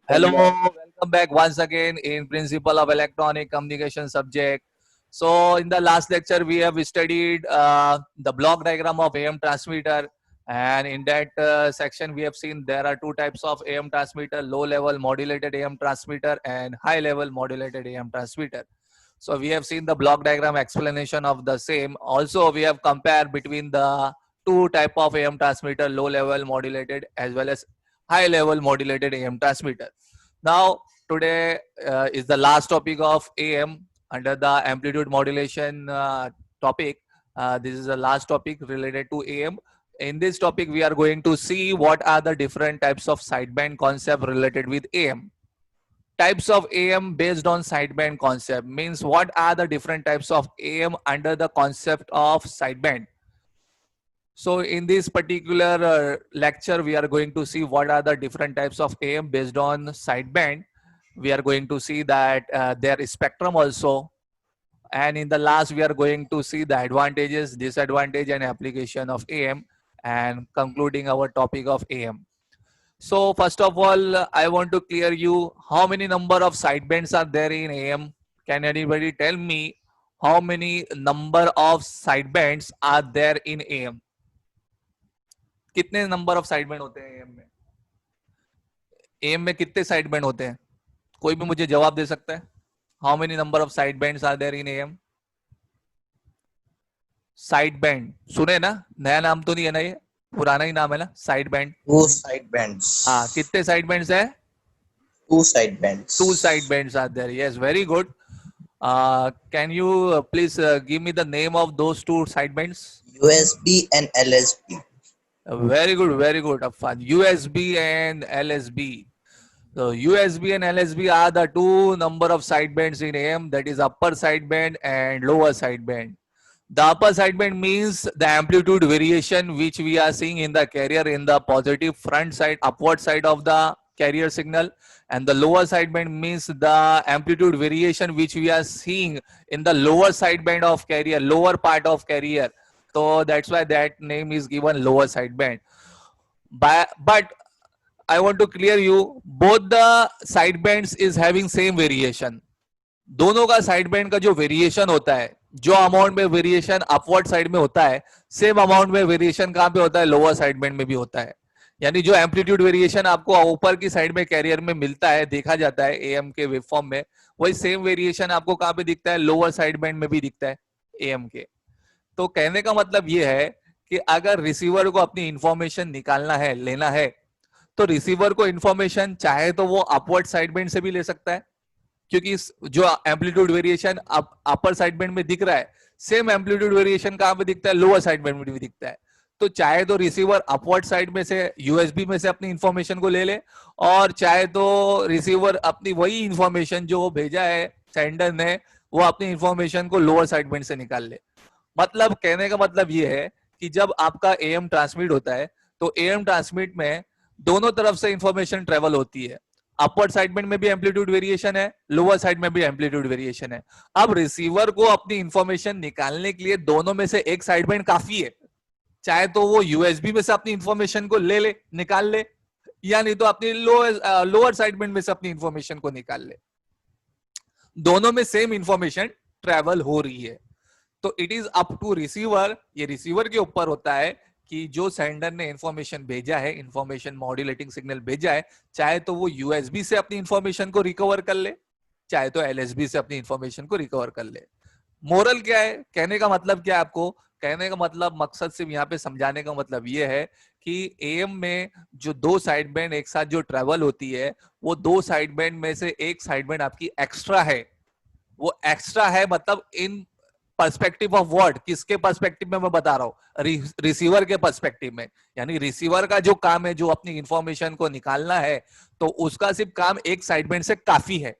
Hello, Hello. welcome back once again in Principle of Electronic Communication subject. So, in the last lecture, we have studied the block diagram of AM transmitter, and in that section, we have seen there are two types of AM transmitter: low-level modulated AM transmitter and high-level modulated AM transmitter. So, we have seen the block diagram explanation of the same. Also, we have compared between the two type of AM transmitter: low-level modulated as well as high-level modulated AM transmitter. Now, today is the last topic of AM under the amplitude modulation topic. This is the last topic related to AM. In this topic, we are going to see what are the different types of sideband concept related with AM. Types of AM based on sideband concept means what are the different types of AM under the concept of sideband. So in this particular lecture, we are going to see what are the different types of AM based on sideband. We are going to see that their spectrum also. And in the last, we are going to see the advantages, disadvantage and application of AM and concluding our topic of AM. So first of all, I want to clear you how many number of sidebands are there in AM. Can anybody tell me how many number of sidebands are there in AM? कितने number of side band होते हैं M में? M में कितने side band होते हैं? कोई भी मुझे जवाब दे सकता है? How many number of side bands are there in M? Side band सुने ना, नया नाम तो नहीं है ना, ये पुराना ही नाम है ना, side band. Two side bands. हाँ, कितने साइड बैंड्स है? Two side bands. Two side bands are there. Yes, very good. Can you please give me the name of those two side bands? USB and LSB. Very good, very good, Affan. USB and LSB. So USB and LSB are the two number of sidebands in AM, that is upper sideband and lower sideband. The upper sideband means the amplitude variation which we are seeing in the carrier in the positive front side, upward side of the carrier signal, and the lower sideband means the amplitude variation which we are seeing in the lower sideband of carrier, lower part of carrier. So that's why that name is given lower sideband. But I want to clear you, both the sidebands is having same variation. दोनों का side band का जो variation होता है, जो amount में variation upward side में होता है, सेम अमाउंट में वेरिएशन कहां पे होता है? लोअर साइड बैंड में भी होता है. यानी जो एम्पलीट्यूड वेरिएशन आपको ऊपर की साइड में कैरियर में मिलता है, देखा जाता है एएम के वेवफॉर्म में, वही सेम वेरिएशन आपको कहां पे दिखता है? लोअर साइड बैंड में भी दिखता है एएम के. तो कहने का मतलब ये है कि अगर रिसीवर को अपनी इंफॉर्मेशन निकालना है, लेना है, तो रिसीवर को इंफॉर्मेशन चाहे तो वो अपवर्ड साइड बैंड से भी ले सकता है, क्योंकि जो एम्पलीट्यूड वेरिएशन अपर साइड बैंड में दिख रहा है, सेम एम्पलीट्यूड वेरिएशन कहां पे दिखता है? लोअर साइड बैंड में भी दिखता है. तो चाहे तो रिसीवर अपवर्ड साइड में से यूएसबी में से अपनी इंफॉर्मेशन को ले ले, और चाहे तो रिसीवर अपनी वही इंफॉर्मेशन जो भेजा है सेंडर ने, वो अपनी इंफॉर्मेशन को लोअर साइड बैंड से निकाल ले. मतलब कहने का मतलब ये है कि जब आपका एएम ट्रांसमिट होता है, तो एएम ट्रांसमिट में दोनों तरफ से इंफॉर्मेशन ट्रेवल होती है. अपवर्ड साइड बैंड में भी एम्पलीट्यूड वेरिएशन है, लोअर साइड में भी एम्पलीट्यूड वेरिएशन है. अब रिसीवर को अपनी इंफॉर्मेशन निकालने के लिए दोनों में से एक साइड बैंड काफी है. चाहे तो वो यूएसबी में से अपनी इंफॉर्मेशन को ले ले, निकाल ले, या नहीं तो अपनी लोअर साइड बैंड में से अपनी इंफॉर्मेशन को निकाल ले. दोनों में सेम इंफॉर्मेशन ट्रेवल हो रही है. तो it is up to receiver, ये रिसीवर के ऊपर होता है कि जो सेंडर ने इंफॉर्मेशन भेजा है, इंफॉर्मेशन मॉड्यूलेटिंग सिग्नल भेजा है, चाहे तो वो यूएसबी से अपनी इंफॉर्मेशन को रिकवर कर ले, चाहे तो एलएसबी से अपनी इंफॉर्मेशन को रिकवर कर ले. मोरल क्या है? कहने का मतलब क्या है आपको? कहने का मतलब, मकसद सिर्फ यहाँ पे समझाने का मतलब ये है कि एएम में जो दो साइड बैंड एक साथ जो ट्रेवल होती है, वो दो साइड बैंड में से एक साइड बैंड आपकी एक्स्ट्रा है. वो एक्स्ट्रा है मतलब इन पर्सपेक्टिव ऑफ वर्ड, किसके पर्सपेक्टिव में मैं बता रहा हूं? रिसीवर के पर्सपेक्टिव में. यानी रिसीवर का जो काम है, जो अपनी इंफॉर्मेशन को निकालना है, तो उसका सिर्फ काम एक साइड बैंड से काफी है.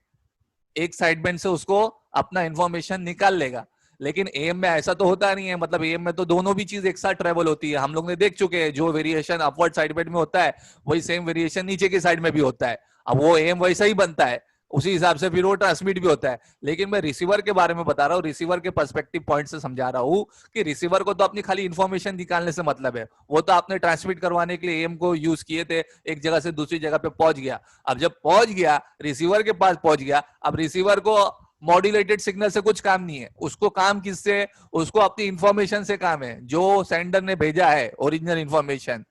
एक साइड बैंड से उसको अपना इंफॉर्मेशन निकाल लेगा. लेकिन एएम में ऐसा तो होता नहीं है. मतलब एएम में तो दोनों भी चीज एक साथ ट्रेवल होती है. हम लोग ने देख चुके हैं, जो वेरिएशन अपवर्ड साइड बैंड में होता है, वही सेम वेरिएशन नीचे की साइड में भी होता है. अब वो एएम वैसा ही बनता है. उसी हिसाब से फिर वो ट्रांसमिट भी होता है। लेकिन मैं रिसीवर के बारे में बता रहा हूँ, रिसीवर के पर्सपेक्टिव पॉइंट से समझा रहा हूँ कि रिसीवर को तो अपनी खाली इंफॉर्मेशन निकालने से मतलब है, वो तो आपने ट्रांसमिट करवाने के लिए एम को यूज किए थे, एक जगह से दूसरी जगह पे पहुंच गया। अब जब पहुंच गया, रिसीवर के पास पहुंच गया, अब रिसीवर को मॉड्यूलेटेड सिग्नल से कुछ काम नहीं है, उसको काम किससे, उसको अपनी इंफॉर्मेशन से काम है, जो सेंडर ने भेजा है ओरिजिनल इंफॉर्मेशन।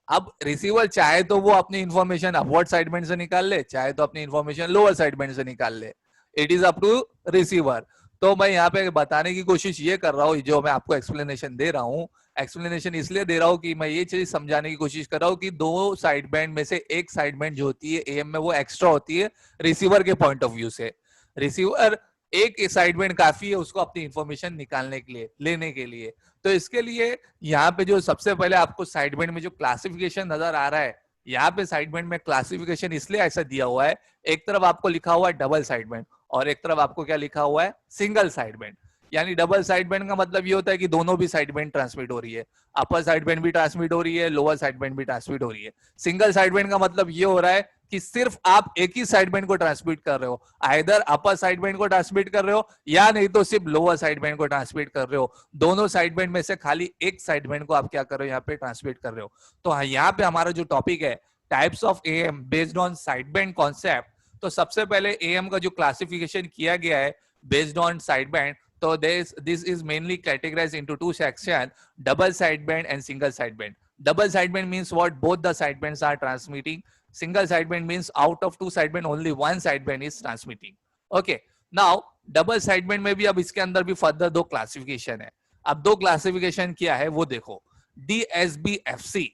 अब रिसीवर चाहे तो वो अपनी इंफॉर्मेशन अपवर्ड साइडबैंड से निकाल ले, चाहे तो अपनी इंफॉर्मेशन लोअर साइडबैंड से निकाल ले, it is up to receiver. तो मैं यहाँ पे बताने की कोशिश ये कर रहा हूँ, जो मैं आपको एक्सप्लेनेशन दे रहा हूँ, एक्सप्लेनेशन इसलिए दे रहा हूँ कि मैं ये चीज समझाने की कोशिश कर रहा हूँ कि दो साइड बैंड में से एक साइड बैंड जो होती है एएम में, वो एक्स्ट्रा होती है रिसीवर के पॉइंट ऑफ व्यू से। रिसीवर एक साइड बैंड काफी है उसको अपनी इंफॉर्मेशन निकालने के लिए, लेने के लिए। तो इसके लिए यहाँ पे जो सबसे पहले आपको साइड बैंड में जो क्लासिफिकेशन नजर आ रहा है, यहाँ पे साइड बैंड में क्लासिफिकेशन इसलिए ऐसा दिया हुआ है, एक तरफ आपको लिखा हुआ है डबल साइड बैंड और एक तरफ आपको क्या लिखा हुआ है, सिंगल साइड बैंड। यानी डबल साइड बैंड का मतलब ये होता है कि दोनों भी साइड बैंड ट्रांसमिट हो रही है, अपर साइड बैंड भी ट्रांसमिट हो रही है, लोअर साइड बैंड भी ट्रांसमिट हो रही है। सिंगल साइड बैंड का मतलब ये हो रहा है कि सिर्फ आप एक ही साइड बैंड को ट्रांसमिट कर रहे हो, आइदर अपर साइड बैंड को ट्रांसमिट कर रहे हो या नहीं तो सिर्फ लोअर साइड बैंड को ट्रांसमिट कर रहे हो। दोनों साइड बैंड में से खाली एक साइड बैंड को आप क्या कर रहे हो, यहाँ पे ट्रांसमिट कर रहे हो। तो यहाँ पे हमारा जो टॉपिक है types of am based on side band concept, तो सबसे पहले एएम का जो क्लासिफिकेशन किया गया है बेस्ड ऑन साइड बैंड, तो this is mainly categorized into two sections, double sideband and single sideband. Double sideband means what? Both the sidebands are transmitting. Single sideband means out of two sideband only one sideband is transmitting. Okay. Now double sideband में भी अब इसके अंदर भी further दो classification है। अब दो क्लासिफिकेशन क्या है वो देखो। DSBFC,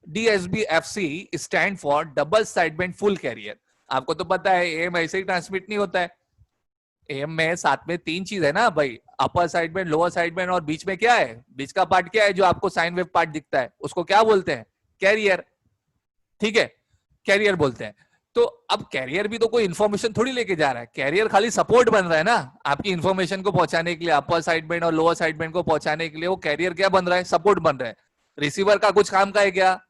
DSBFC stand for double sideband full carrier. आपको तो पता है एम ऐसे ही ट्रांसमिट नहीं होता है, एम में साथ में तीन चीज है ना भाई, अपर side band, lower side band और बीच में क्या है, बीच का पार्ट क्या है जो आपको साइन वेव पार्ट दिखता है, उसको क्या बोलते हैं, कैरियर। ठीक है, कैरियर बोलते हैं। तो अब कैरियर भी तो कोई इंफॉर्मेशन थोड़ी लेके जा रहा है, कैरियर खाली सपोर्ट बन रहा है ना आपकी इंफॉर्मेशन को पहुंचाने के लिए, अपर साइड बैंड और लोअर साइड बैंड को पहुंचाने के लिए वो कैरियर क्या बन रहा है, सपोर्ट बन रहा है। रिसीवर का कुछ काम का है क्या,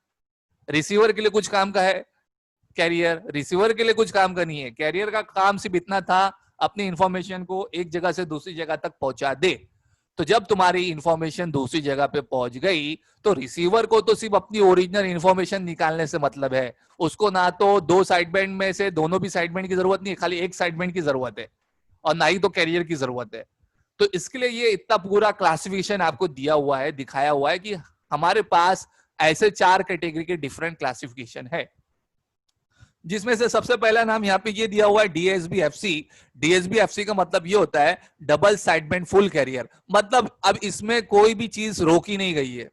रिसीवर के लिए कुछ काम का है कैरियर, रिसीवर के लिए कुछ काम का नहीं है। कैरियर का काम सिर्फ इतना था अपनी इंफॉर्मेशन को एक जगह से दूसरी जगह तक पहुंचा दे। तो जब तुम्हारी इंफॉर्मेशन दूसरी जगह पे पहुंच गई तो रिसीवर को तो सिर्फ अपनी ओरिजिनल इंफॉर्मेशन निकालने से मतलब है, उसको ना तो दो साइड बैंड में से दोनों भी साइड बैंड की जरूरत नहीं है, खाली एक साइड बैंड की जरूरत है, और ना ही तो कैरियर की जरूरत है। तो इसके लिए ये इतना पूरा क्लासिफिकेशन आपको दिया हुआ है, दिखाया हुआ है कि हमारे पास ऐसे चार कैटेगरी के डिफरेंट क्लासिफिकेशन है, जिसमें से सबसे पहला नाम यहाँ पे ये दिया हुआ है DSBFC। DSBFC का मतलब ये होता है डबल साइडबैंड फुल कैरियर। मतलब अब इसमें कोई भी चीज रोकी नहीं गई है।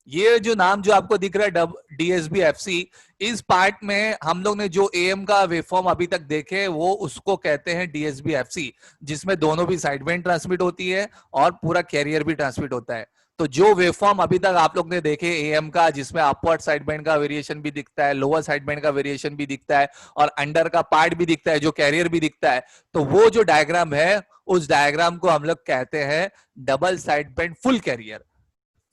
ये जो नाम जो आपको दिख रहा है DSBFC, इस पार्ट में हम लोग ने जो एएम का वेवफॉर्म अभी तक देखे वो उसको कहते हैं DSBFC, जिसमें दोनों भी साइडबैंड ट्रांसमिट होती है और पूरा कैरियर भी ट्रांसमिट होता है। तो जो वेवफॉर्म अभी तक आप लोग ने देखे एएम का, जिसमें अपवर्ड साइडबैंड का वेरिएशन भी दिखता है, लोअर साइडबैंड का वेरिएशन भी दिखता है और अंडर का पार्ट भी दिखता है जो कैरियर भी दिखता है, तो वो जो डायग्राम है उस डायग्राम को हम लोग कहते हैं double sideband full carrier.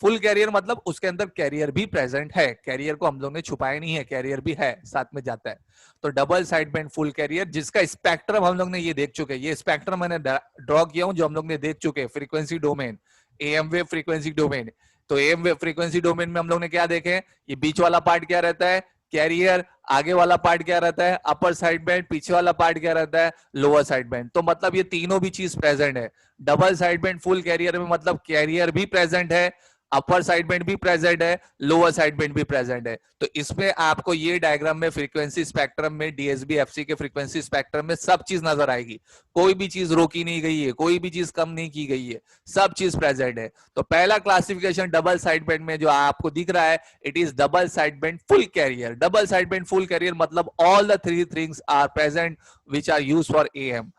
Full carrier मतलब उसके अंदर कैरियर भी प्रेजेंट है, कैरियर को हम लोग ने छुपाया नहीं है, कैरियर भी है, साथ में जाता है। तो डबल साइडबैंड फुल कैरियर, जिसका स्पेक्ट्रम हम लोग ने ये देख चुके हैं, ये स्पेक्ट्रम मैंने ड्रॉ किया हूं जो हम लोग ने देख चुके हैं, frequency domain, am wave frequency domain. तो एएम वेव फ्रीक्वेंसी डोमेन में हम लोग ने क्या देखे, ये बीच वाला पार्ट क्या रहता है, कैरियर, आगे वाला पार्ट क्या रहता है, अपर साइड बैंड, पीछे वाला पार्ट क्या रहता है, लोअर साइड बैंड। तो मतलब ये तीनों भी चीज प्रेजेंट है। Double side band full carrier में मतलब कैरियर भी प्रेजेंट है, अपर साइड बैंड भी प्रेजेंट है, लोअर साइड बैंड भी प्रेजेंट है। तो इसमें आपको ये डायग्राम में फ्रीक्वेंसी स्पेक्ट्रम में DSBFC के फ्रीक्वेंसी स्पेक्ट्रम में सब चीज नजर आएगी, कोई भी चीज रोकी नहीं गई है, कोई भी चीज कम नहीं की गई है, सब चीज प्रेजेंट है। तो पहला क्लासिफिकेशन डबल साइड बैंड में जो आपको दिख रहा है, it is double side band full carrier. Double side band full carrier मतलब all the three things are present which are used for AM,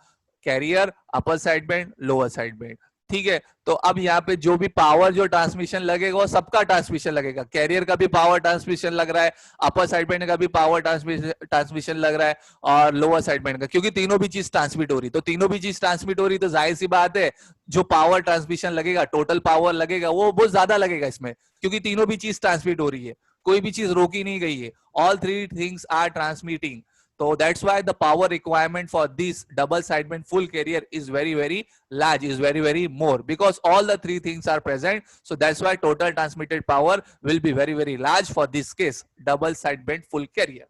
carrier, upper side band, lower side band. ठीक है, तो अब यहाँ पे जो भी पावर जो ट्रांसमिशन लगेगा वो सबका ट्रांसमिशन लगेगा, कैरियर का भी पावर ट्रांसमिशन लग रहा है, अपर साइड बैंड का भी पावर ट्रांसमिशन लग रहा है और लोअर साइड बैंड का, क्योंकि तीनों भी चीज ट्रांसमिट हो रही, तो तीनों भी चीज ट्रांसमिट हो रही, तो जाहिर सी बात है जो पावर ट्रांसमिशन लगेगा, टोटल पावर लगेगा वो बहुत ज्यादा लगेगा इसमें, क्योंकि तीनों भी चीज ट्रांसमिट हो रही है, कोई भी चीज रोकी नहीं गई है, all three things are transmitting. So that's why the power requirement for this double sideband full carrier is very large, is very more, because all the three things are present. So that's why total transmitted power will be very large for this case, double sideband full carrier.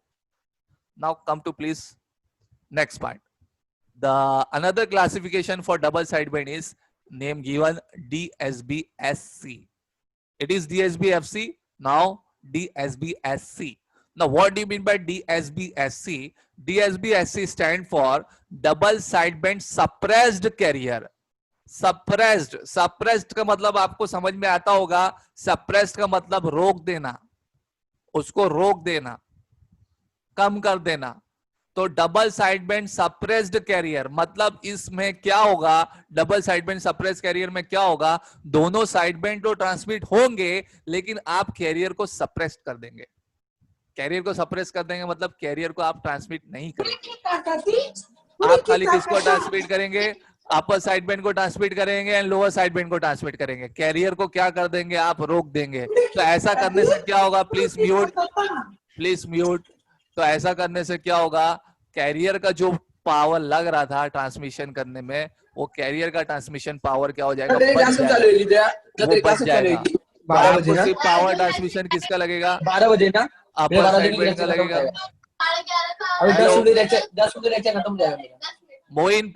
Now come to please next part. The another classification for double sideband is name given DSB-SC. It is DSB-FC, now DSB-SC. Now, what do you mean by DSB-SC? DSB-SC stand for double sideband suppressed carrier. suppressed का मतलब आपको समझ में आता होगा. suppressed का मतलब रोक देना, उसको रोक देना, कम कर देना. तो डबल साइडबैंड सप्रेस्ड कैरियर मतलब इसमें क्या होगा, डबल साइडबैंड सप्रेस्ड कैरियर में क्या होगा, दोनों साइडबैंड तो ट्रांसमिट होंगे लेकिन आप कैरियर को सप्रेस कर देंगे. कैरियर को सप्रेस कर देंगे मतलब कैरियर को आप ट्रांसमिट नहीं करेंगे. आप खाली किसको ट्रांसमिट करेंगे, अपर साइडबैंड को ट्रांसमिट करेंगे एंड लोअर साइडबैंड को ट्रांसमिट करेंगे. कैरियर को क्या कर देंगे, आप रोक देंगे. तो ऐसा करने से क्या होगा, प्लीज म्यूट. तो ऐसा करने से क्या होगा, कैरियर का जो पावर लग रहा था ट्रांसमिशन करने में, वो कैरियर का ट्रांसमिशन पावर क्या हो जाएगा, बच जाएगा. आपको सिर्फ पावर ट्रांसमिशन किसका लगेगा, 12 बजे ना, अपर साइडबैंड का लगेगा. अभी 10 बजे लेक्चर खत्म हो जाएगा. Moin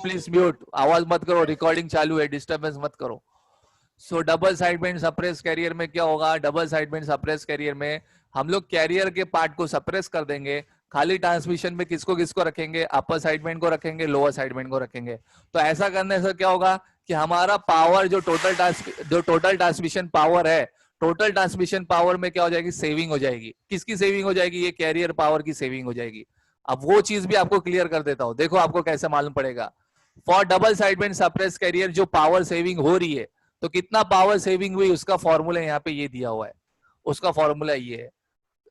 please mute. आवाज मत करो, रिकॉर्डिंग चालू है, डिस्टर्बेंस मत करो. So double sideband suppress carrier में क्या होगा, डबल साइडबैंड सप्रेस कैरियर में हम लोग कैरियर के पार्ट को सप्रेस कर देंगे. खाली ट्रांसमिशन में किसको किसको रखेंगे, अपर साइडबैंड को रखेंगे, लोअर साइडबैंड को रखेंगे. तो ऐसा करने से क्या होगा कि हमारा पावर जो टोटल ट्रांसमिशन पावर है, टोटल ट्रांसमिशन पावर में क्या हो जाएगी, सेविंग हो जाएगी. किसकी सेविंग हो जाएगी, ये कैरियर पावर की सेविंग हो जाएगी. अब वो चीज भी आपको क्लियर कर देता हूं, देखो आपको कैसे मालूम पड़ेगा. For double sideband suppress carrier जो पावर सेविंग हो रही है, तो कितना पावर सेविंग हुई उसका फॉर्मूला यहाँ पे ये दिया हुआ है. उसका फॉर्मूला ये है.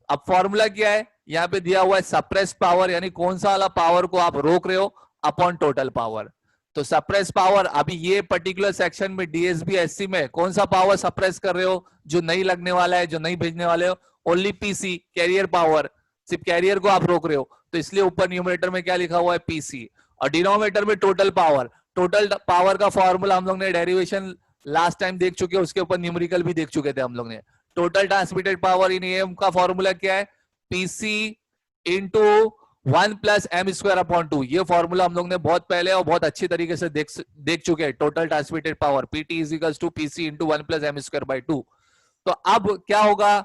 अब फॉर्मूला क्या है, यहाँ पे दिया हुआ है सप्रेस पावर, यानी कौन सा वाला पावर को आप रोक रहे हो, अपॉन टोटल पावर. तो सप्रेस पावर अभी ये पर्टिकुलर सेक्शन में DSB-SC में कौन सा पावर सप्रेस कर रहे हो, जो नहीं लगने वाला है, जो नहीं भेजने वाले हो, ओनली PC कैरियर पावर, सिर्फ कैरियर को आप रोक रहे हो. तो इसलिए ऊपर न्यूमरेटर में क्या लिखा हुआ है, PC, और डिनोमिनेटर में टोटल पावर. टोटल पावर का फॉर्मूला हम लोग ने डेरिवेशन लास्ट टाइम देख चुके हैं, उसके ऊपर न्यूमेरिकल भी देख चुके थे हम लोग ने. Total transmitted power in AM का फॉर्मूला क्या है, PC इंटू 1 + m²/2. ये फॉर्मूला हम लोग ने बहुत पहले और बहुत अच्छी तरीके से देख चुके हैं. Total transmitted power PT = PC into 1 + m²/2. तो अब क्या होगा,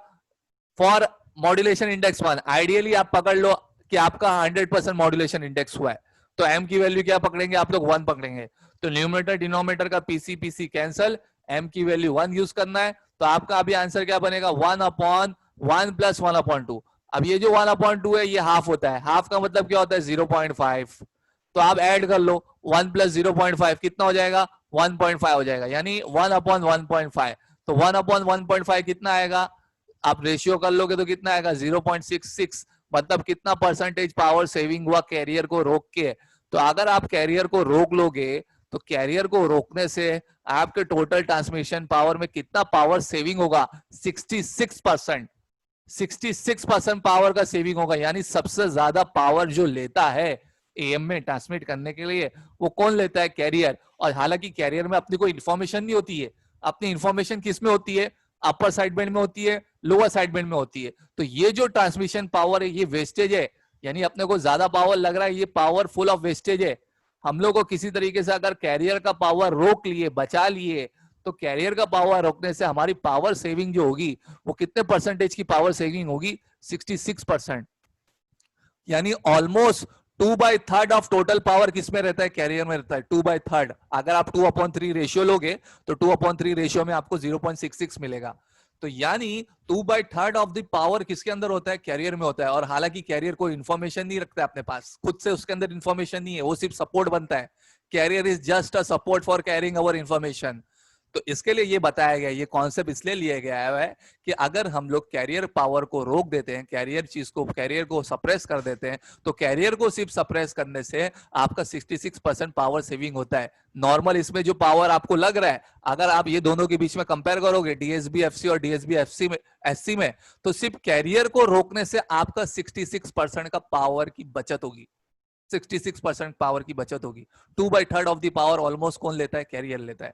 फॉर मॉड्यूलेशन इंडेक्स 1 आइडियली आप पकड़ लो कि आपका 100% मॉड्यूलेशन इंडेक्स हुआ है, तो m की वैल्यू क्या पकड़ेंगे आप लोग, 1 पकड़ेंगे. तो न्यूमरेटर डिनोमिनेटर का PC कैंसल, m की वैल्यू 1 यूज करना है. तो आपका अभी आंसर क्या बनेगा, 1/1 + 1/2. अब ये जो 1/2 है ये हाफ होता है, हाफ का मतलब क्या होता है, 0.5. तो आप ऐड कर लो, 1 + 0.5 कितना हो जाएगा, 1.5 हो जाएगा, यानी 1/1.5. तो 1/1.5 कितना आएगा, आप रेशियो कर लोगे तो कितना आएगा, 0.66. मतलब कितना परसेंटेज पावर सेविंग हुआ कैरियर को रोक के. तो अगर आप कैरियर को रोक लोगे तो कैरियर को रोकने से आपके टोटल ट्रांसमिशन पावर में कितना पावर सेविंग होगा, 66%. 66% पावर का सेविंग होगा. यानी सबसे ज्यादा पावर जो लेता है AM में ट्रांसमिट करने के लिए, वो कौन लेता है, कैरियर. और हालांकि कैरियर में अपनी कोई इंफॉर्मेशन नहीं होती है, अपनी इंफॉर्मेशन किस में होती है, अपर साइडबैंड में होती है, लोअर साइडबैंड में होती है. तो ये जो ट्रांसमिशन पावर है ये वेस्टेज है, यानी अपने को ज्यादा पावर लग रहा है, ये पावर फुल ऑफ वेस्टेज है. हम लोग को किसी तरीके से अगर कैरियर का पावर रोक लिए, बचा लिए, तो कैरियर का पावर रोकने से हमारी पावर सेविंग जो होगी वो कितने परसेंटेज की पावर सेविंग होगी, 66%. यानी ऑलमोस्ट 2/3 ऑफ टोटल पावर किसमें रहता है, कैरियर में रहता है, 2/3. अगर आप 2/3 रेशियो लोगे तो 2/3 रेशियो में आपको 0.66 मिलेगा. तो यानी 2/3 ऑफ द पावर किसके अंदर होता है, कैरियर में होता है. और हालांकि कैरियर कोई इंफॉर्मेशन नहीं रखता है अपने पास, खुद से उसके अंदर इंफॉर्मेशन नहीं है, वो सिर्फ सपोर्ट बनता है. Carrier is just a support for carrying our information. तो इसके लिए ये बताया गया, ये कॉन्सेप्ट इसलिए लिया गया है कि अगर हम लोग कैरियर पावर को रोक देते हैं, कैरियर को सप्रेस कर देते हैं, तो कैरियर को सिर्फ सप्रेस करने से आपका 66% पावर सेविंग होता है। नॉर्मल इसमें जो पावर आपको लग रहा है, अगर आप ये दोनों के बीच में कंपेयर करोगे, डीएसबी एफसी और डीएसबी एफसी में एससी में, तो सिर्फ कैरियर को रोकने से आपका 66% का पावर की बचत होगी। 66% पावर की बचत होगी। 2/3 ऑफ द पावर ऑलमोस्ट कौन लेता है? कैरियर लेता है।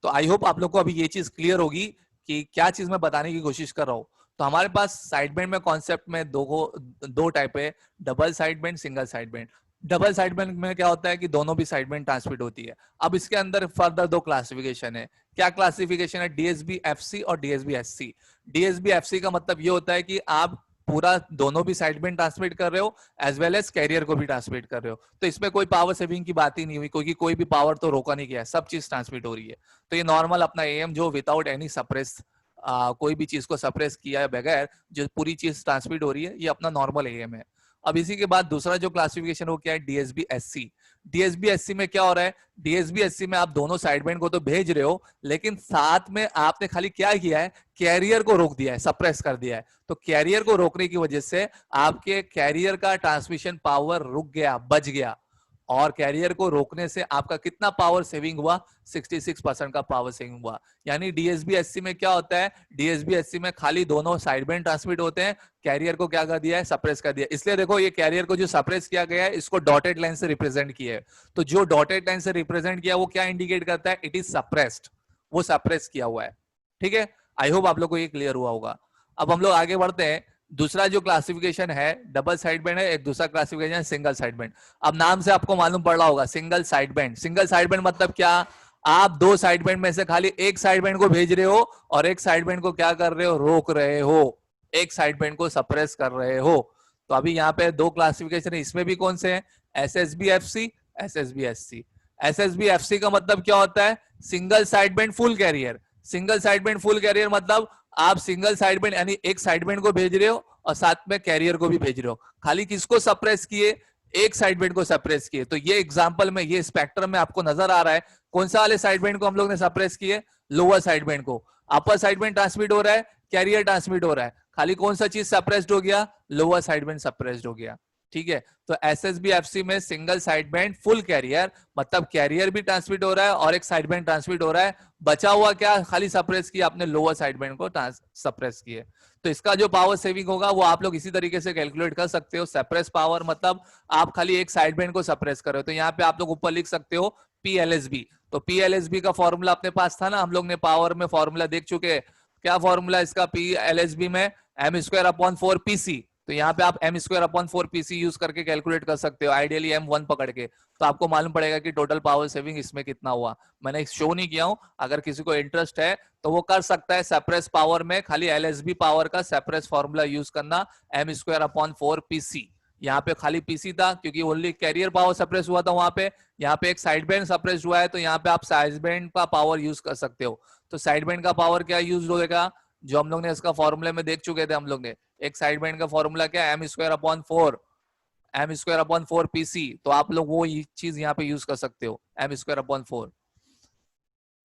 तो आई होप आप लोग को अभी ये चीज क्लियर होगी कि क्या चीज मैं बताने की कोशिश कर रहा हूं। तो हमारे पास साइड बैंड में कॉन्सेप्ट में दो टाइप है, double side band, single side band. Double side band में क्या होता है कि दोनों भी साइड बैंड ट्रांसमिट होती है। अब इसके अंदर फर्दर दो क्लासिफिकेशन है। क्या क्लासिफिकेशन है? डीएसबी एफसी और डीएसबी एससी। डीएसबी एफसी का मतलब ये होता है कि आप पूरा दोनों भी साइड बैंड ट्रांसमिट कर रहे हो एज वेल एज कैरियर को भी ट्रांसमिट कर रहे हो। तो इसमें कोई पावर सेविंग की बात ही नहीं हुई, क्योंकि कोई भी पावर तो रोका नहीं गया है, सब चीज ट्रांसमिट हो रही है। तो ये नॉर्मल अपना एएम जो विदाउट एनी सप्रेस, कोई भी चीज को सप्रेस किया बगैर जो पूरी चीज ट्रांसमिट हो रही है, ये अपना नॉर्मल एएम है। अब इसी के बाद दूसरा जो क्लासिफिकेशन वो क्या है? DSB SC. डीएसबी एससी में क्या हो रहा है? डीएसबी एससी में आप दोनों साइड बैंड को तो भेज रहे हो, लेकिन साथ में आपने खाली क्या किया है? कैरियर को रोक दिया है, सप्रेस कर दिया है। तो कैरियर को रोकने की वजह से आपके कैरियर का ट्रांसमिशन पावर रुक गया, बच गया। और कैरियर को रोकने से आपका कितना पावर सेविंग हुआ? 66% का पावर सेविंग हुआ। यानी डीएसबी एससी में क्या होता है? डीएसबी एससी में खाली दोनों साइड बैंड ट्रांसमिट होते हैं, कैरियर को क्या कर दिया है? सप्रेस कर दिया। इसलिए देखो ये कैरियर को जो सप्रेस किया गया है, इसको डॉटेड लाइन से रिप्रेजेंट किया है। तो जो डॉटेड लाइन से रिप्रेजेंट किया वो क्या इंडिकेट करता है? इट इज सप्रेस्ड, वो सप्रेस किया हुआ है। ठीक है, आई होप आप लोग को ये क्लियर हुआ होगा। अब हम लोग आगे बढ़ते हैं। दूसरा जो क्लासिफिकेशन है डबल साइड बैंड है, एक दूसरा क्लासिफिकेशन है सिंगल साइड बैंड। अब नाम से आपको मालूम पड़ रहा होगा single side band. Single side band मतलब क्या? आप दो साइड बैंड में से खाली एक साइड बैंड को भेज रहे हो और एक साइड बैंड को क्या कर रहे हो? रोक रहे हो, एक साइड बैंड को सप्रेस कर रहे हो। तो अभी यहाँ पे दो क्लासिफिकेशन है, इसमें भी कौन से हैं? SSB FC, SSB SC. SSB FC का मतलब क्या होता है? Single side band full carrier. Single side band full carrier मतलब आप सिंगल साइड बैंड यानी एक साइड बैंड को भेज रहे हो और साथ में कैरियर को भी भेज रहे हो। खाली किसको सप्रेस किए? एक साइड बैंड को सप्रेस किए। तो ये एग्जांपल में, ये स्पेक्ट्रम में आपको नजर आ रहा है कौन सा वाले साइड बैंड को हम लोग ने सप्रेस किए? लोअर साइड बैंड को। अपर साइड बैंड ट्रांसमिट हो रहा है, कैरियर ट्रांसमिट हो रहा है, खाली कौन सा चीज सप्रेस्ड हो गया? लोअर साइड बैंड सप्रेस्ड हो गया। ठीक है, तो एसएसबी एफसी में single side band full carrier मतलब कैरियर भी ट्रांसमिट हो रहा है और एक साइड बैंड ट्रांसमिट हो रहा है। बचा हुआ क्या? खाली सप्रेस किया आपने, लोअर साइड बैंड को सप्रेस किए। तो इसका जो पावर सेविंग होगा वो आप लोग इसी तरीके से कैलकुलेट कर सकते हो। सप्रेस पावर मतलब आप खाली एक साइड बैंड को सप्रेस कर रहे हो। तो यहाँ पे आप लोग ऊपर लिख सकते हो पीएलएसबी। तो पीएलएसबी का फॉर्मूला अपने पास था ना, हम लोग ने पावर में फॉर्मूला देख चुके हैं। क्या फॉर्मूला इसका पीएलएसबी में? m²/4 PC. तो यहाँ पे आप m²/4 पीसी यूज करके कैलकुलेट कर सकते हो, आइडियली m1 पकड़ के। तो आपको मालूम पड़ेगा कि टोटल पावर सेविंग इसमें कितना हुआ। मैंने शो नहीं किया हूं, अगर किसी को इंटरेस्ट है तो वो कर सकता है। सेपरेस पावर में खाली एलएसबी पावर का सेपरेस फॉर्मूला यूज करना, m²/4 पीसी। यहाँ पे खाली पीसी था क्योंकि ओनली कैरियर पावर सप्रेस हुआ था वहां पे। यहाँ पे एक साइड बैंड सप्रेस हुआ है, तो यहाँ पे आप साइड बैंड का पावर यूज कर सकते हो। तो साइड बैंड का पावर क्या यूज होगा? जो हम लोग ने इसका फॉर्मूले में देख चुके थे हम लोग ने। एक साइड बैंड का फॉर्मूला क्या है? m²/4 PC. तो आप लोग वो चीज यहाँ पे यूज कर सकते हो, m²/4।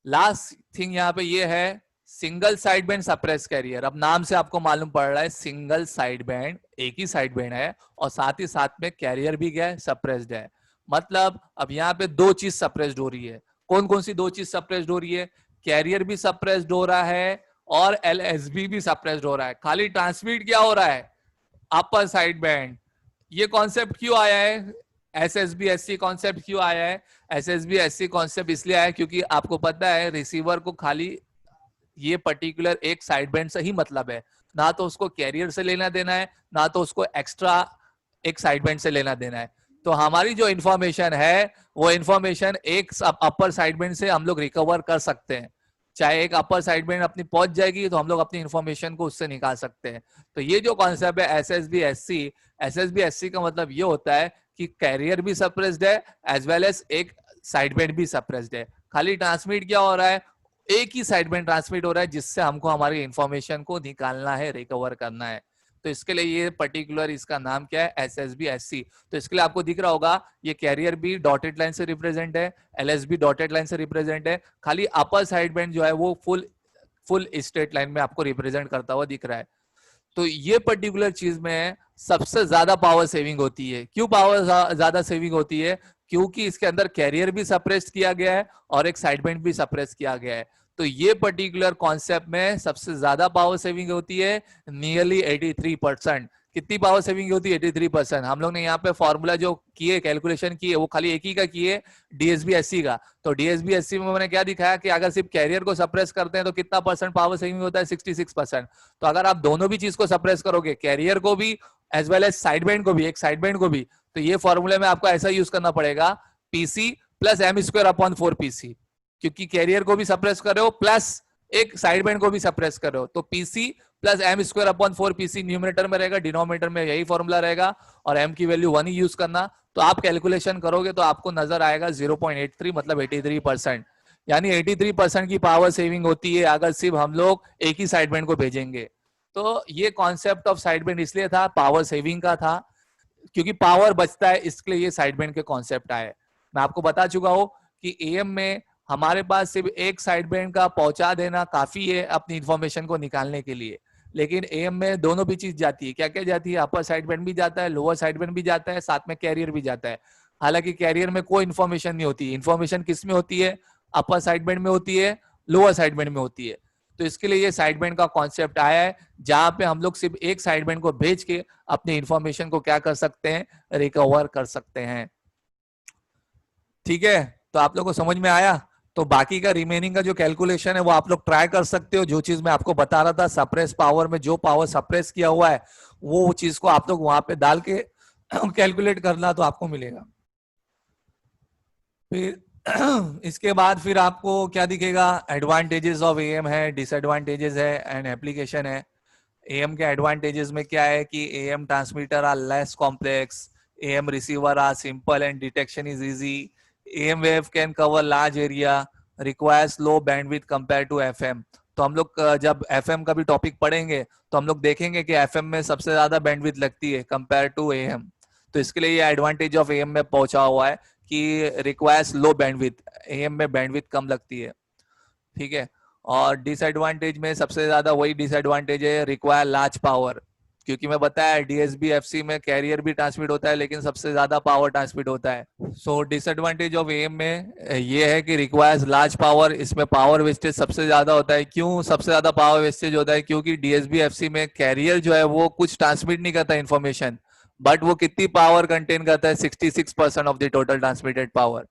लास्ट थिंग यहाँ पे ये है single side band suppress carrier. अब नाम से आपको मालूम पड़ रहा है सिंगल साइड बैंड, एक ही साइड बैंड है और साथ ही साथ में कैरियर भी क्या है? सप्रेस्ड है। मतलब अब यहाँ पे दो चीज सप्रेस्ड हो रही है। कौन कौन सी दो चीज सप्रेस्ड हो रही है? कैरियर भी सप्रेस्ड हो रहा है और एलएसबी भी सप्रेस्ड हो रहा है। खाली ट्रांसमिट क्या हो रहा है? Upper side band. ये कॉन्सेप्ट क्यों आया है? एसएसबी एससी कॉन्सेप्ट क्यों आया है? एसएसबी एससी कॉन्सेप्ट इसलिए आया क्योंकि आपको पता है रिसीवर को खाली ये पर्टिकुलर एक साइड बैंड से ही मतलब है, ना तो उसको कैरियर से लेना देना है, ना तो उसको एक्स्ट्रा एक साइड बैंड से लेना देना है। तो हमारी जो इंफॉर्मेशन है वो इंफॉर्मेशन एक अपर साइड बैंड से हम लोग रिकवर कर सकते हैं। चाहे एक अपर साइड बैंड अपनी पहुंच जाएगी तो हम लोग अपनी इंफॉर्मेशन को उससे निकाल सकते हैं। तो ये जो कॉन्सेप्ट है एसएसबी एससी का मतलब ये होता है कि कैरियर भी सप्रेस्ड है एज वेल एज एक साइड बैंड भी सप्रेस्ड है। खाली ट्रांसमिट क्या हो रहा है? एक ही साइड बैंड ट्रांसमिट हो रहा है, जिससे हमको हमारी इंफॉर्मेशन को निकालना है, रिकवर करना है। तो इसके लिए ये पर्टिकुलर इसका नाम क्या है, SSB-SC। तो इसके लिए आपको दिख रहा होगा ये कैरियर भी डॉटेड लाइन से रिप्रेजेंट है, LSB डॉटेड लाइन से रिप्रेजेंट है, खाली अपर साइड बैंड जो है वो फुल स्ट्रेट लाइन में आपको रिप्रेजेंट करता हुआ दिख रहा है। तो ये पर्टिकुलर चीज में सबसे ज्यादा पावर सेविंग होती है। क्यों पावर ज्यादा सेविंग होती है? क्योंकि इसके अंदर कैरियर भी सप्रेस किया गया है और एक साइड बैंड भी सप्रेस किया गया है। तो ये पर्टिकुलर कॉन्सेप्ट में सबसे ज्यादा पावर सेविंग होती है, नियरली 83%। कितनी पावर सेविंग होती है? 83%। हम लोग ने यहाँ पे फॉर्मूला जो किए, कैलकुलेशन किए, वो खाली एक ही का किए, DSB-SC का। तो DSB-SC में मैंने क्या दिखाया कि अगर सिर्फ कैरियर को सप्रेस करते हैं तो कितना परसेंट पावर सेविंग होता है? 66%। तो अगर आप दोनों भी चीज को सप्रेस करोगे, कैरियर को भी as well as side band को भी, एक साइड बैंड को भी, तो ये फॉर्मूले में आपको ऐसा यूज करना पड़ेगा, PC प्लस m²/4PC, क्योंकि कैरियर को भी सप्रेस कर रहे हो प्लस एक साइड बैंड को भी सप्रेस कर रहे हो। तो PC प्लस m²/4PC न्यूमरेटर में रहेगा, डिनोमिनेटर में यही फॉर्मूला रहेगा, और m की वैल्यू 1 ही यूज करना। तो आप कैलकुलेशन करोगे तो आपको नजर आएगा 0.83, मतलब 83%। यानी 83% की पावर सेविंग होती है अगर सिर्फ हम लोग एक ही साइड बैंड को भेजेंगे। तो ये कॉन्सेप्ट ऑफ साइड बैंड इसलिए था, पावर सेविंग का था, क्योंकि पावर बचता है, इसलिए ये साइड बैंड के कॉन्सेप्ट आए। मैं आपको बता चुका हूं कि AM में हमारे पास सिर्फ एक साइड बैंड का पहुंचा देना काफी है अपनी इंफॉर्मेशन को निकालने के लिए, लेकिन AM में दोनों भी चीज जाती है। क्या क्या जाती है? अपर साइड बैंड भी जाता है, लोअर साइड बैंड भी जाता है, साथ में कैरियर भी जाता है। हालांकि कैरियर में कोई इन्फॉर्मेशन नहीं होती। इन्फॉर्मेशन किस में होती है? अपर साइड बैंड में होती है, लोअर साइड बैंड में होती है। तो इसके लिए ये साइड बैंड का कॉन्सेप्ट आया है, जहां पे हम लोग सिर्फ एक साइड बैंड को भेज के अपनी इंफॉर्मेशन को क्या कर सकते हैं? रिकवर कर सकते हैं। ठीक है, तो आप लोग को समझ में आया? तो बाकी का रिमेनिंग का जो कैलकुलेशन है वो आप लोग ट्राई कर सकते हो। जो चीज मैं आपको बता रहा था, सप्रेस पावर में जो पावर सप्रेस किया हुआ है वो चीज को आप लोग वहां पे डाल के कैलकुलेट करना, तो आपको मिलेगा। फिर इसके बाद फिर आपको क्या दिखेगा? एडवांटेजेस ऑफ AM है, डिसएडवांटेजेस है एंड एप्लीकेशन है। AM के एडवांटेजेस में क्या है कि AM transmitter are less complex, AM receiver are simple and detection is easy, AM wave can cover large area, requires low bandwidth compared to FM। तो हम लोग जब FM का भी टॉपिक पढ़ेंगे तो हम लोग देखेंगे कि FM में सबसे ज्यादा बैंडविड्थ लगती है कंपेयर टू AM। तो इसके लिए ये एडवांटेज ऑफ AM में पहुंचा हुआ है कि रिक्वायर्स लो बैंडविड्थ, AM में बैंडविड्थ कम लगती है। ठीक है, और डिसएडवांटेज में सबसे ज्यादा वही डिसएडवांटेज है, रिक्वायर लार्ज पावर, क्योंकि मैं बताया DSB-FC में कैरियर भी ट्रांसमिट होता है लेकिन सबसे ज्यादा पावर ट्रांसमिट होता है। सो डिसएडवांटेज ऑफ AM में ये है कि रिक्वायर्स लार्ज पावर, इसमें पावर वेस्टेज सबसे ज्यादा होता है। क्यों सबसे ज्यादा पावर वेस्टेज होता है? क्योंकि DSB-FC में कैरियर जो है वो कुछ ट्रांसमिट नहीं करता इन्फॉर्मेशन, बट वो कितनी पावर कंटेन करता है? 66% of the total transmitted power.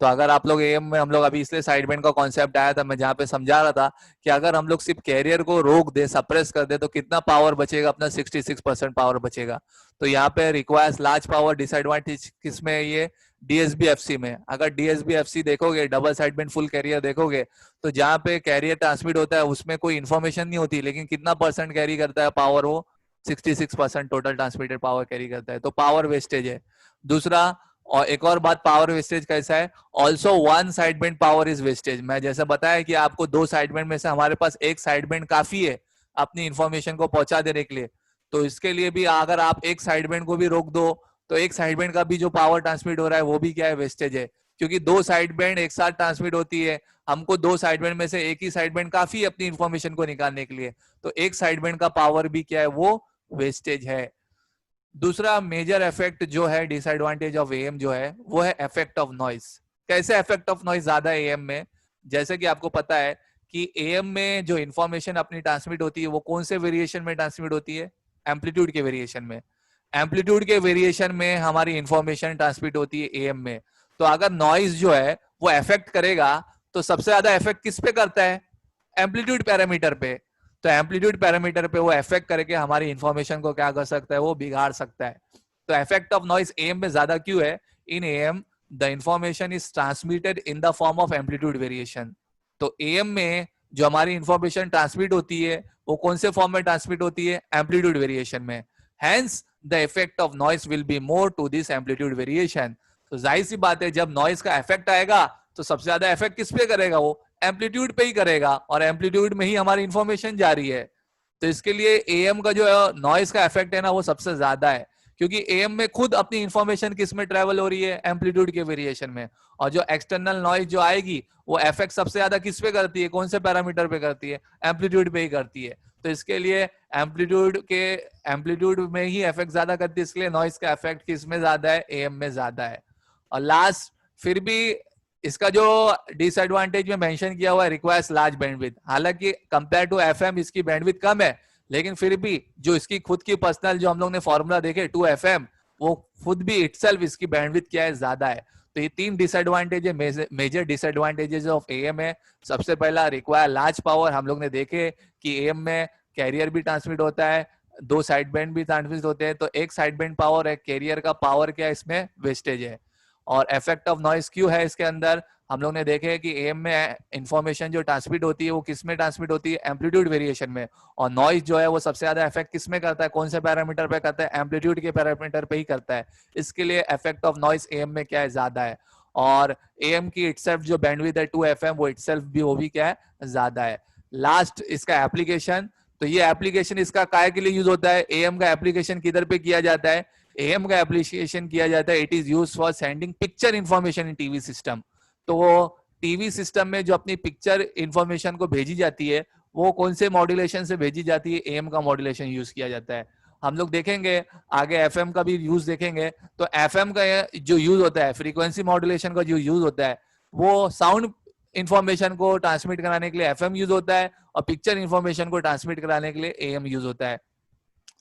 तो अगर आप लोग AM में, हम लोग अभी इसलिए साइड बैंड का कॉन्सेप्ट आया था, मैं जहां पे समझा रहा था कि अगर हम लोग सिर्फ कैरियर को रोक दे, सप्रेस कर दे, तो कितना पावर बचेगा? अपना 66% पावर बचेगा। तो यहाँ पे रिक्वायर्स लार्ज पावर, डिसएडवांटेज किसमें है? ये DSB-FC में। अगर DSB-FC देखोगे, double side band full carrier देखोगे, तो जहाँ पे कैरियर ट्रांसमिट होता है उसमें कोई इन्फॉर्मेशन नहीं होती, लेकिन कितना परसेंट कैरी करता है पावर? वो 66% टोटल ट्रांसमिटेड पावर कैरी करता है। तो पावर वेस्टेज है। दूसरा, और एक और बात, पावर वेस्टेज कैसा है? Also one side band power is wastage. मैं जैसे बताया कि आपको दो साइड बैंड में से हमारे पास एक साइड बैंड काफी है अपनी इंफॉर्मेशन को पहुंचा देने के लिए। तो इसके लिए भी अगर आप एक साइड बैंड को भी रोक दो तो एक साइड बैंड का भी जो पावर ट्रांसमिट हो रहा है वो भी क्या है? वेस्टेज है, क्योंकि दो साइड बैंड एक साथ ट्रांसमिट होती है। हमको दो साइड बैंड में से एक ही साइड बैंड काफी है अपनी इंफॉर्मेशन को निकालने के लिए, तो एक साइड बैंड का पावर भी क्या है? वो वेस्टेज है। दूसरा मेजर इफेक्ट जो है डिसएडवांटेज ऑफ AM जो है वो है इफेक्ट ऑफ नॉइज। कैसे इफेक्ट ऑफ नॉइज ज्यादा है AM में? जैसे कि आपको पता है कि AM में जो इंफॉर्मेशन अपनी ट्रांसमिट होती है वो कौन से वेरिएशन में ट्रांसमिट होती है? एम्पलीट्यूड के वेरिएशन में। एम्पलीट्यूड के वेरिएशन में हमारी इंफॉर्मेशन ट्रांसमिट होती है AM में। तो अगर नॉइज जो है वो इफेक्ट करेगा तो सबसे ज्यादा इफेक्ट किस पे करता है? एम्पलीट्यूड पैरामीटर पे। तो एम्पलीट्यूड पैरामीटर पे वो इफेक्ट करके हमारी इंफॉर्मेशन को क्या कर सकता है? वो बिगाड़ सकता है। तो इफेक्ट ऑफ नॉइज AM में ज्यादा क्यों है? इन AM the information is transmitted in the form of amplitude variation. तो AM में जो हमारी इंफॉर्मेशन ट्रांसमिट होती है वो कौन से फॉर्म में ट्रांसमिट होती है? एम्पलीट्यूड वेरिएशन में। Hence the effect of noise will be more to this amplitude variation. तो जाहिर सी बात है, जब नॉइज का इफेक्ट आएगा तो सबसे ज्यादा इफेक्ट किस पे करेगा? वो एम्पलीट्यूड पे ही करेगा, और एम्पलीट्यूड में ही हमारी इंफॉर्मेशन जा रही है। तो इसके लिए एएम का जो नॉइस का इफेक्ट है ना वो सबसे ज्यादा है, क्योंकि एएम में खुद अपनी इंफॉर्मेशन किस में ट्रेवल हो रही है, एम्पलीट्यूड के वेरिएशन में, और जो एक्सटर्नल नॉइज जो आएगी वो इफेक्ट सबसे ज्यादा किस पे करती है, कौन से पैरामीटर पे करती है, एम्पलीट्यूड पे ही करती है। तो इसके लिए एम्पलीट्यूड में ही इफेक्ट ज्यादा करती है, इसके लिए नॉइस का इफेक्ट किस में ज्यादा है, एएम में ज्यादा है। और लास्ट फिर भी इसका जो डिसएडवांटेज में मेंशन किया हुआ है, रिक्वायर्स लार्ज बैंडविड्थ, हालांकि कंपेयर टू एफएम इसकी बैंडविड्थ कम है, लेकिन फिर भी जो इसकी खुद की पर्सनल जो हम लोग ने फॉर्मूला देखे 2FM, वो खुद भी इटसेल्फ इसकी बैंडविड्थ क्या है, ज्यादा है। तो ये 3 डिसएडवांटेज है, मेजर डिसएडवांटेजेस ऑफ एएम है। सबसे पहला रिक्वायर लार्ज पावर, हम लोग ने देखे कि एएम में कैरियर भी ट्रांसमिट होता है, 2 साइड बैंड भी ट्रांसमिट होते हैं, तो एक साइड बैंड पावर है, कैरियर का पावर क्या है, इसमें वेस्टेज है। और इफेक्ट ऑफ नॉइस क्यों है इसके अंदर, हम लोग ने देखे कि एएम में इंफॉर्मेशन जो ट्रांसमिट होती है वो किस में ट्रांसमिट होती है, एम्पलीट्यूड वेरिएशन में, और नॉइज जो है वो सबसे ज्यादा इफेक्ट किस में करता है, कौन से पैरामीटर पे करता है, एम्पलीट्यूड के पैरामीटर पे ही करता है। इसके लिए इफेक्ट ऑफ नॉइस एएम में क्या है, ज्यादा है। और एएम की इटसेल्फ जो बैंडविड्थ है 2FM, वो इटसेल्फ भी वो भी क्या है, ज्यादा है। लास्ट इसका एप्लीकेशन, तो ये एप्लीकेशन इसका काय के लिए यूज होता है, एएम का एप्लीकेशन किधर पे किया जाता है, एएम का एप्लीकेशन किया जाता है, it is used for sending picture information in TV system. तो वो टीवी सिस्टम में जो अपनी पिक्चर इंफॉर्मेशन को भेजी जाती है वो कौन से मॉड्यूलेशन से भेजी जाती है, एएम का मॉड्यूलेशन यूज किया जाता है। हम लोग देखेंगे आगे एफएम का भी यूज देखेंगे, तो एफएम का जो यूज होता है, फ्रीक्वेंसी मॉड्यूलेशन का जो यूज होता है, वो साउंड इंफॉर्मेशन को ट्रांसमिट कराने के लिए एफएम यूज होता है, और पिक्चर इंफॉर्मेशन को ट्रांसमिट कराने के लिए एएम यूज होता है।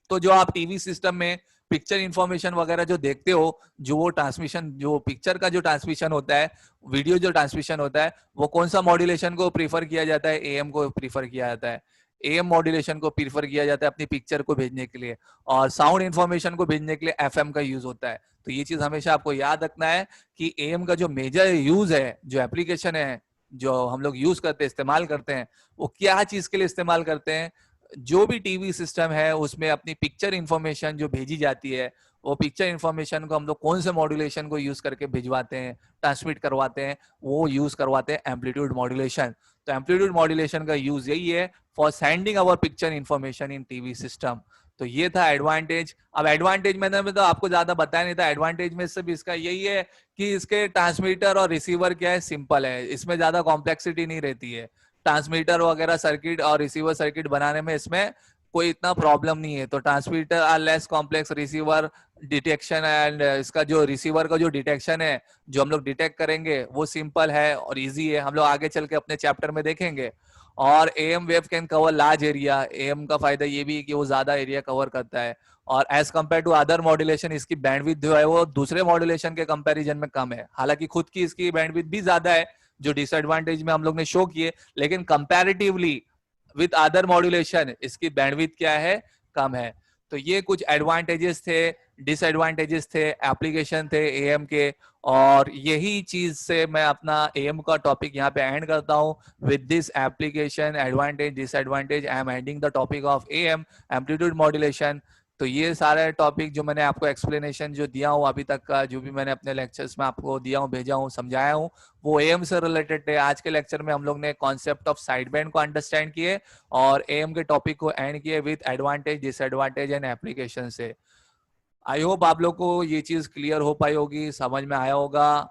तो जो आप टीवी सिस्टम में पिक्चर इंफॉर्मेशन वगैरह जो देखते हो, जो वो ट्रांसमिशन, जो पिक्चर का जो ट्रांसमिशन होता है, वीडियो जो ट्रांसमिशन होता है, वो कौन सा मॉड्यूलेशन को प्रीफर किया जाता है, एएम को प्रीफर किया जाता है। एएम मॉड्यूलेशन को प्रीफर किया जाता है अपनी पिक्चर को भेजने के लिए, और साउंड इंफॉर्मेशन को भेजने के लिए एफएम का यूज होता है। तो ये चीज हमेशा आपको याद रखना है कि एएम का जो मेजर यूज है, जो एप्लीकेशन है, जो हम लोग यूज करते हैं, इस्तेमाल करते हैं, वो क्या चीज के लिए इस्तेमाल करते हैं, जो भी टीवी सिस्टम है उसमें अपनी पिक्चर इंफॉर्मेशन जो भेजी जाती है, वो पिक्चर इंफॉर्मेशन को हम लोग कौन से मॉड्यूलेशन को यूज करके भिजवाते हैं, ट्रांसमिट करवाते हैं, वो यूज करवाते हैं एम्पलीट्यूड मॉड्यूलेशन। तो एम्पलीट्यूड मॉड्यूलेशन का यूज यही है for sending our picture information in TV system. तो ये था एडवांटेज। अब एडवांटेज मैंने तो आपको ज्यादा बताया नहीं था, एडवांटेज में से भी इसका यही है कि इसके ट्रांसमीटर और रिसीवर क्या है, सिंपल है, इसमें ज्यादा कॉम्प्लेक्सिटी नहीं रहती है। ट्रांसमीटर वगैरह सर्किट और रिसीवर सर्किट बनाने में इसमें कोई इतना प्रॉब्लम नहीं है। तो transmitter are less complex, receiver detection and इसका जो रिसीवर का जो डिटेक्शन है, जो हम लोग डिटेक्ट करेंगे वो सिंपल है और इजी है, हम लोग आगे चल के अपने चैप्टर में देखेंगे। और am wave can cover large area, am का फायदा ये भी है कि वो ज्यादा एरिया कवर करता है, और as compare to other modulation इसकी बैंडविड्थ जो है वो दूसरे मॉड्यूलेशन के कंपैरिजन में कम है। हालांकि खुद की इसकी बैंडविड्थ भी ज्यादा है, जो डिसएडवांटेज में हम लोग ने शो किए, लेकिन कंपैरेटिवली विद अदर मॉड्यूलेशन इसकी बैंडविड्थ क्या है, कम है। तो ये कुछ एडवांटेजेस थे, डिसएडवांटेजेस थे, एप्लीकेशन थे एएम के, और यही चीज से मैं अपना एएम का टॉपिक यहाँ पे एंड करता हूँ। With this application advantage disadvantage I am ending the topic of am, amplitude modulation. तो ये सारे टॉपिक जो मैंने आपको एक्सप्लेनेशन जो दिया हूँ अभी तक का, जो भी मैंने अपने लेक्चर्स में आपको दिया हूँ, भेजा हूँ, समझाया हूँ, वो एएम से रिलेटेड है। आज के लेक्चर में हम लोग ने कॉन्सेप्ट ऑफ साइड बैंड को अंडरस्टैंड किए और एएम के टॉपिक को एंड किए with advantage disadvantage and application से। आई होप आप लोग को ये चीज क्लियर हो पाई होगी, समझ में आया होगा।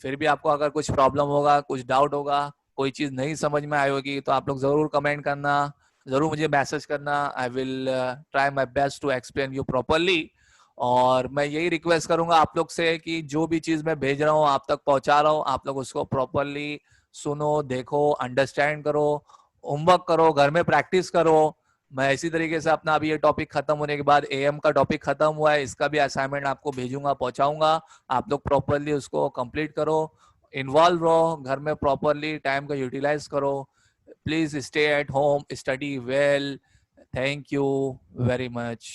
फिर भी आपको अगर कुछ प्रॉब्लम होगा, कुछ डाउट होगा, कोई चीज नहीं समझ में आई होगी, तो आप लोग जरूर कमेंट करना, जरूर मुझे मैसेज करना। I will try my best to explain you properly. और मैं यही रिक्वेस्ट करूंगा आप लोग से कि जो भी चीज मैं भेज रहा हूँ, आप तक पहुंचा रहा हूँ, आप लोग उसको प्रॉपरली सुनो, देखो, अंडरस्टैंड करो, होमवर्क करो, घर में प्रैक्टिस करो। मैं इसी तरीके से अपना अभी ये टॉपिक खत्म होने के बाद एएम का टॉपिक खत्म हुआ है, इसका भी असाइनमेंट आपको भेजूंगा, पहुंचाऊंगा। आप लोग प्रॉपरली उसको कंप्लीट करो, इन्वॉल्व रहो, घर में प्रॉपरली टाइम का यूटिलाइज करो। Please stay at home, study well. Thank you very much.